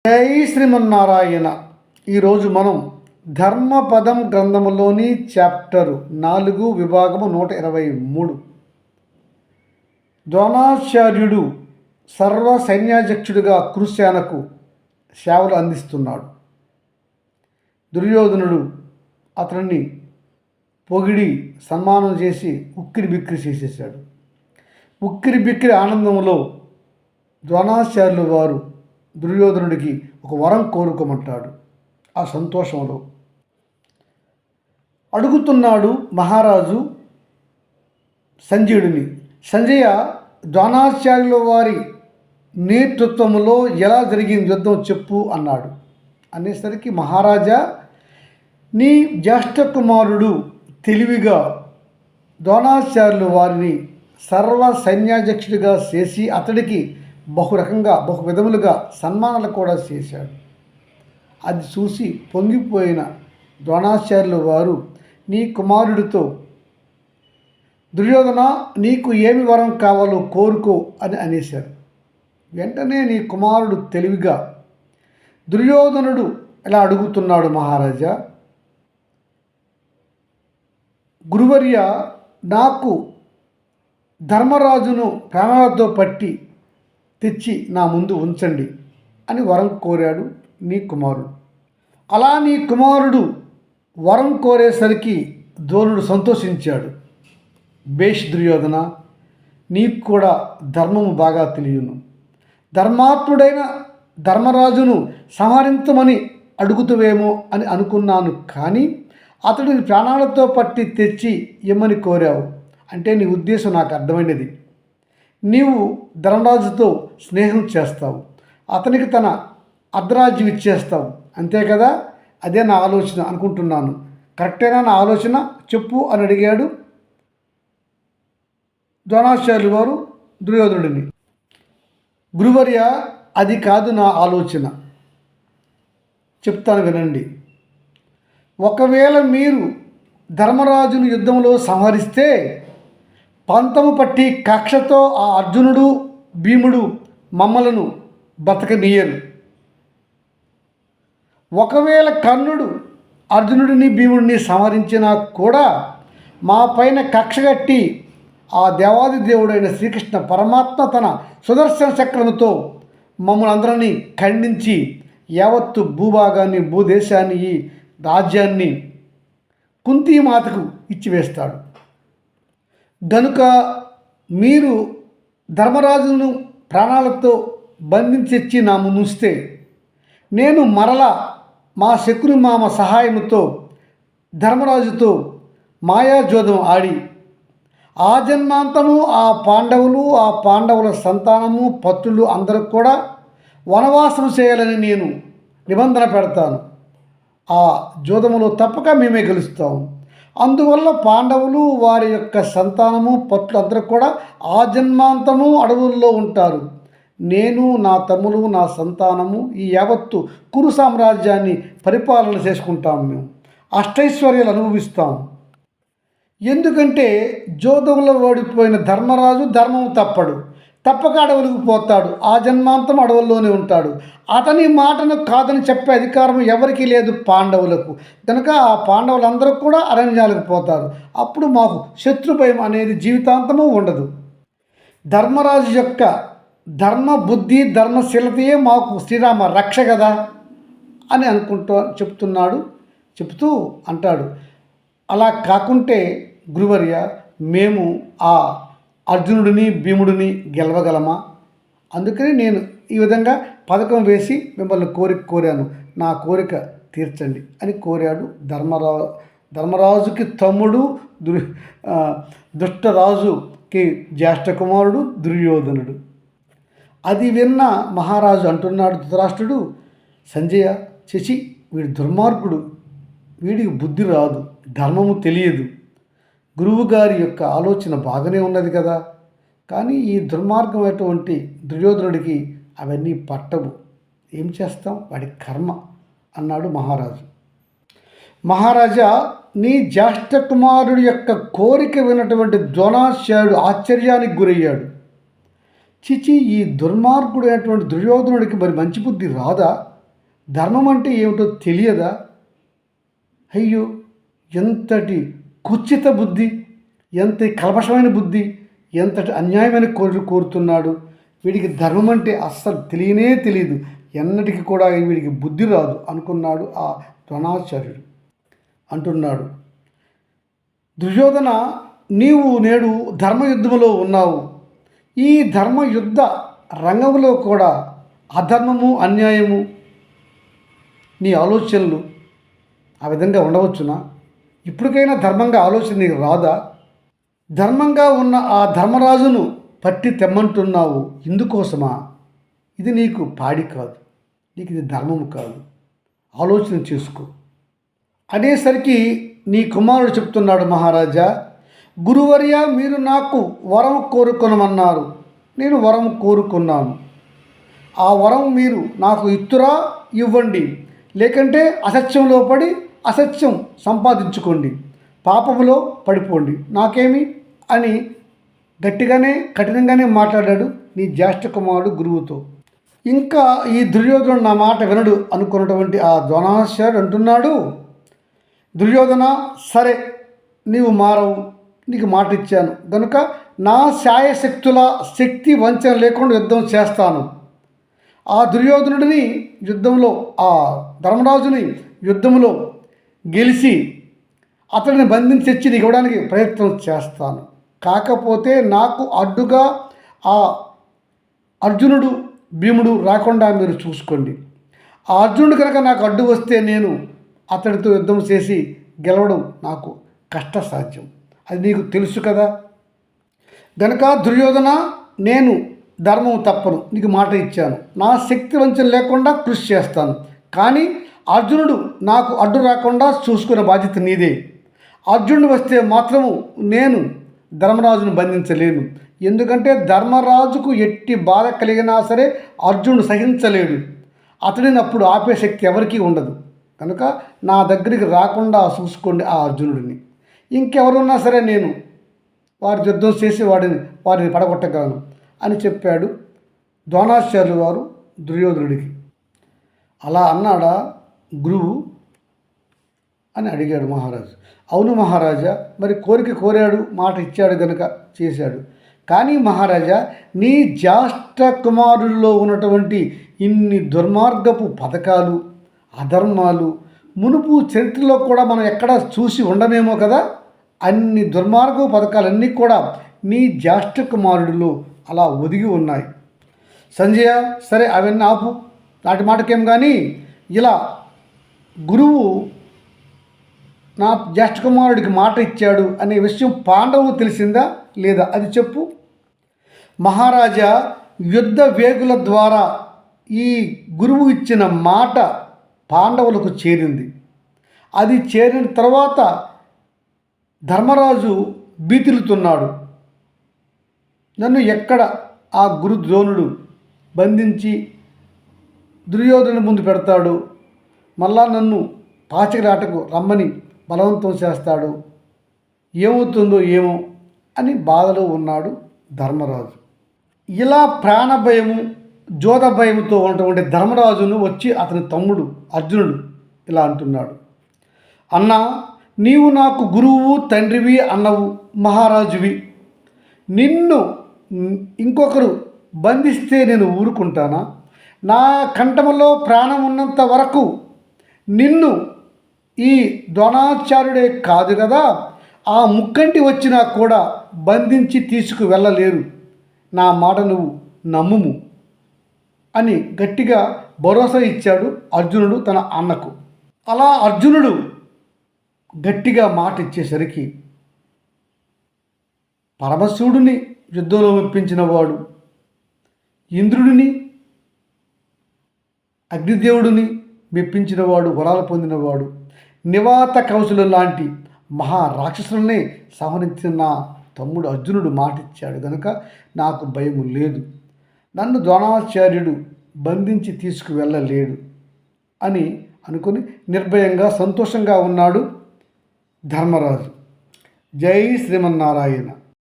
జై శ్రీమన్నారాయణ. ఈరోజు మనం ధర్మపదం గ్రంథములోని చాప్టర్ 4 విభాగము 123. ద్రోణాచార్యుడు సర్వ సైన్యాధ్యక్షుడిగా కురుసేనకు సేవలు అందిస్తున్నాడు. దుర్యోధనుడు అతన్ని పొగిడి సన్మానం చేసి ఉక్కిరి బిక్కిరి చేసేసాడు. ఉక్కిరి బిక్కిరి ఆనందంలో ద్రోణాచార్యులు వారు దుర్యోధనుడికి ఒక వరం కోరుకోమంటాడు. ఆ సంతోషంలో అడుగుతున్నాడు మహారాజు సంజయుడిని. సంజయ, ద్రోణాచార్యుల వారి నేతృత్వంలో ఎలా జరిగింది యుద్ధం చెప్పు అన్నాడు. అనేసరికి మహారాజా, నీ జ్యేష్ఠ కుమారుడు తెలివిగా ద్రోణాచార్యుల వారిని సర్వ సైన్యాధ్యక్షుడిగా చేసి అతడికి బహు విధములుగా సన్మానాలు కూడా చేశాడు. అది చూసి పొంగిపోయిన ద్రోణాచార్యుల వారు నీ కుమారుడితో, దుర్యోధన, నీకు ఏమి వరం కావాలో కోరుకో అని అనేశారు. వెంటనే నీ కుమారుడు తెలివిగా దుర్యోధనుడు ఇలా అడుగుతున్నాడు. మహారాజా, గురువర్య, నాకు ధర్మరాజును ప్రాణాలతో పట్టి తెచ్చి నా ముందు ఉంచండి అని వరం కోరాడు నీ కుమారుడు. అలా నీ కుమారుడు వరం కోరేసరికి ద్రోణుడు సంతోషించాడు. భేష్ దుర్యోధన, నీకు కూడా ధర్మము బాగా తెలియను. ధర్మాత్ముడైన ధర్మరాజును సంహరించమని అడుగుతువేమో అని అనుకున్నాను, కానీ అతడిని ప్రాణాలతో పట్టి తెచ్చి ఇమ్మని కోరావు అంటే నీ ఉద్దేశం నాకు అర్థమైనది. నీవు ధర్మరాజుతో స్నేహం చేస్తావు, అతనికి తన అర్ధరాజ్యం ఇచ్చేస్తావు, అంతే కదా? అదే నా ఆలోచన అనుకుంటున్నాను. కరెక్టేనా నా ఆలోచన? చెప్పు అని అడిగాడు ద్రోణాచార్యులు వారు దుర్యోధనుడిని. గురువర్య, అది కాదు నా ఆలోచన, చెప్తాను వినండి. ఒకవేళ మీరు ధర్మరాజును యుద్ధంలో సంహరిస్తే పంతము పట్టి కక్షతో ఆ అర్జునుడు భీముడు మమ్మలను బతకనీయరు. ఒకవేళ కర్ణుడు అర్జునుడిని భీముడిని సంహరించినా కూడా మా పైన కక్షగట్టి ఆ దేవాది దేవుడైన శ్రీకృష్ణ పరమాత్మ తన సుదర్శన చక్రముతో మమ్మల్ని అందరినీ ఖండించి యావత్తు భూభాగాన్ని, భూదేశాన్ని, ఈ రాజ్యాన్ని కుంతీమాతకు ఇచ్చివేస్తాడు. గనుక మీరు ధర్మరాజును ప్రాణాలతో బంధించి నా ముందుస్తే నేను మరలా మా శకుని మామ సహాయంతో ధర్మరాజుతో మాయాజోదం ఆడి ఆ జన్మాంతము ఆ పాండవుల సంతానము పత్రులు అందరూ కూడా వనవాసం చేయాలని నేను నిబంధన పెడతాను. ఆ జోదములో తప్పక మేమే గెలుస్తాము. అందువల్ల పాండవులు, వారి యొక్క సంతానము, పత్రులు అందరూ కూడా ఆ జన్మాంతము అడవుల్లో ఉంటారు. నేను, నా తమ్ములు, నా సంతానము ఈ యావత్తు కురు సామ్రాజ్యాన్ని పరిపాలన చేసుకుంటాము. మేము అష్టైశ్వర్యాలు అనుభవిస్తాము. ఎందుకంటే జోదంలో ఓడిపోయిన ధర్మరాజు ధర్మము తప్పక అడవులకు పోతాడు. ఆ జన్మాంతం అడవుల్లోనే ఉంటాడు. అతని మాటను కాదని చెప్పే అధికారం ఎవరికీ లేదు పాండవులకు. కనుక ఆ పాండవులందరూ కూడా అరణ్యాలకు పోతారు. అప్పుడు మాకు శత్రు భయం అనేది జీవితాంతము ఉండదు. ధర్మరాజు యొక్క ధర్మ బుద్ధి ధర్మశీలతయే మాకు శ్రీరామ రక్ష కదా అని చెప్తూ అంటాడు. అలా కాకుంటే గురువర్య, మేము ఆ అర్జునుడిని భీముడిని గెలవగలమా? అందుకని నేను ఈ విధంగా పథకం వేసి మిమ్మల్ని కోరాను, నా కోరిక తీర్చండి అని కోరాడు ధర్మరాజుకి తమ్ముడు, దుష్టరాజుకి జ్యేష్ఠ కుమారుడు దుర్యోధనుడు. అది విన్న మహారాజు అంటున్నాడు ధృతరాష్ట్రుడు, సంజయ, శశి, వీడు దుర్మార్గుడు, వీడికి బుద్ధి రాదు, ధర్మము తెలియదు. గురువుగారి యొక్క ఆలోచన బాగానే ఉన్నది కదా, కానీ ఈ దుర్మార్గమైనటువంటి దుర్యోధనుడికి అవన్నీ పట్టవు. ఏం చేస్తాం, వాడి కర్మ అన్నాడు మహారాజు. మహారాజా, నీ జ్యేష్ఠ కుమారుడి యొక్క కోరిక విన్నటువంటి ద్రోణాచార్యుడు ఆశ్చర్యానికి గురయ్యాడు. చిచి, ఈ దుర్మార్గుడు అయినటువంటి దుర్యోధనుడికి మరి మంచి బుద్ధి రాదా? ధర్మం అంటే ఏమిటో తెలియదా? అయ్యో, ఎంతటి కుచిత బుద్ధి, ఎంత కల్మషమైన బుద్ధి, ఎంతటి అన్యాయమైన కోరుతున్నాడు. వీడికి ధర్మం అంటే అస్సలు తెలియనే తెలియదు, ఎన్నటికి కూడా వీడికి బుద్ధి రాదు అనుకున్నాడు ఆ ద్రోణాచార్యుడు. అంటున్నాడు, దుర్యోధన, నీవు నేడు ధర్మయుద్ధములో ఉన్నావు. ఈ ధర్మయుద్ధ రంగంలో కూడా అధర్మము, అన్యాయము నీ ఆలోచనలు ఆ విధంగా ఉండవచ్చునా? ఇప్పటికైనా ధర్మంగా ఆలోచన నీకు రాదా? ధర్మంగా ఉన్న ఆ ధర్మరాజును పట్టి తెమ్మంటున్నావు ఇందుకోసమా? ఇది నీకు పాడి కాదు, నీకు ఇది ధర్మము కాదు, ఆలోచన చేసుకో అనేసరికి నీ కుమారుడు చెప్తున్నాడు, మహారాజా, గురువర్య, మీరు నాకు వరం కోరుకొనమన్నారు. నేను వరం కోరుకున్నాను. ఆ వరం మీరు నాకు ఇత్తురా, ఇవ్వండి, లేకంటే అసత్యంలో పడి అసత్యం సంపాదించుకోండి, పాపములో పడిపోండి, నాకేమి అని గట్టిగానే కఠినంగానే మాట్లాడాడు నీ జ్యేష్ఠ కుమారుడు గురువుతో. ఇంకా ఈ దుర్యోధనుడు నా మాట వినడు అనుకున్నటువంటి ఆ ద్రోణాచార్యుడు అంటున్నాడు, దుర్యోధన, సరే, నీవు మారవు, నీకు మాట ఇచ్చాను కనుక నా శాయశక్తుల శక్తి వంచన లేకుండా యుద్ధం చేస్తాను. ఆ దుర్యోధనుడిని యుద్ధంలో, ఆ ధర్మరాజుని యుద్ధంలో గెలిచి అతడిని బంధించి నీకు ఇవ్వడానికి ప్రయత్నం చేస్తాను. కాకపోతే నాకు అడ్డుగా ఆ అర్జునుడు, భీముడు రాకుండా మీరు చూసుకోండి. ఆ అర్జునుడు కనుక నాకు అడ్డు వస్తే నేను అతడితో యుద్ధం చేసి గెలవడం నాకు కష్టసాధ్యం, అది నీకు తెలుసు కదా. గనక దుర్యోధన, నేను ధర్మం తప్పను, నీకు మాట ఇచ్చాను, నా శక్తి వంచన లేకుండా కృషి చేస్తాను. కానీ అర్జునుడు నాకు అడ్డు రాకుండా చూసుకునే బాధ్యత నీదే. అర్జునుడు వస్తే మాత్రము నేను ధర్మరాజును బంధించలేను, ఎందుకంటే ధర్మరాజుకు ఎట్టి బాధ కలిగినా సరే అర్జునుడు సహించలేడు. అతడిని అప్పుడు ఆపే శక్తి ఎవరికీ ఉండదు. కనుక నా దగ్గరికి రాకుండా చూసుకోండి ఆ అర్జునుడిని. ఇంకెవరున్నా సరే నేను వారి యుద్ధం చేసి వారిని పడగొట్టగలను అని చెప్పాడు ద్రోణాచార్యులు వారు దుర్యోధనుడికి. అలా అన్నాడా గురువు అని అడిగాడు మహారాజు. అవును మహారాజా, మరి కోరిక కోరాడు, మాట ఇచ్చాడు గనుక చేశాడు. కానీ మహారాజా, నీ జ్యేష్ఠ కుమారుల్లో ఉన్నటువంటి ఇన్ని దుర్మార్గపు పథకాలు, అధర్మాలు మునుపు చరిత్రలో కూడా మనం ఎక్కడ చూసి ఉండమేమో కదా. అన్ని దుర్మార్గపు పథకాలన్నీ కూడా నీ జ్యేష్ఠ కుమారుడిలో అలా ఒదిగి ఉన్నాయి. సంజయ, సరే అవన్నీ ఆపు, నాటి మాటకేం. కానీ ఇలా గురువు నా జ్యేష్ఠ కుమారుడికి మాట ఇచ్చాడు అనే విషయం పాండవులు తెలిసిందా లేదా, అది చెప్పు. మహారాజా, యుద్ధ వేగుల ద్వారా ఈ గురువు ఇచ్చిన మాట పాండవులకు చేరింది. అది చేరిన తర్వాత ధర్మరాజు భీతిల్లుతున్నాడు. నన్ను ఎక్కడ ఆ గురు ద్రోణుడు బంధించి దుర్యోధను ముందు పెడతాడు, మళ్ళా నన్ను పాచికలాటకు రమ్మని బలవంతం చేస్తాడు, ఏమవుతుందో ఏమో అని బాధలో ఉన్నాడు ధర్మరాజు. ఇలా ప్రాణభయము, జోద భయముతో ఉన్నటువంటి ధర్మరాజును వచ్చి అతని తమ్ముడు అర్జునుడు ఇలా అంటున్నాడు, అన్నా, నీవు నాకు గురువు, తండ్రివి, అన్నవు, మహారాజువి. నిన్ను ఇంకొకరు బంధిస్తే నేను ఊరుకుంటానా? నా కంఠములో ప్రాణం ఉన్నంత వరకు నిన్ను ఈ ద్రోణాచార్యుడే కాదు కదా, ఆ ముక్కంటి వచ్చినా కూడా బంధించి తీసుకు వెళ్ళలేరు. నా మాట నువ్వు నమ్ముము అని గట్టిగా భరోసా ఇచ్చాడు అర్జునుడు తన అన్నకు. అలా అర్జునుడు గట్టిగా మాట ఇచ్చేసరికి పరమశివుడిని యుద్ధంలో మెప్పించినవాడు, ఇంద్రుడిని, అగ్నిదేవుడిని మెప్పించినవాడు, వరాలు పొందినవాడు, నివాత కౌశలు లాంటి మహారాక్షసులనే సంహరించిన నా తమ్ముడు అర్జునుడు మాటిచ్చాడు కనుక నాకు భయము లేదు, నన్ను ద్రోణాచార్యుడు బంధించి తీసుకువెళ్ళలేడు అని అనుకుని నిర్భయంగా సంతోషంగా ఉన్నాడు ధర్మరాజు. జై శ్రీమన్నారాయణ.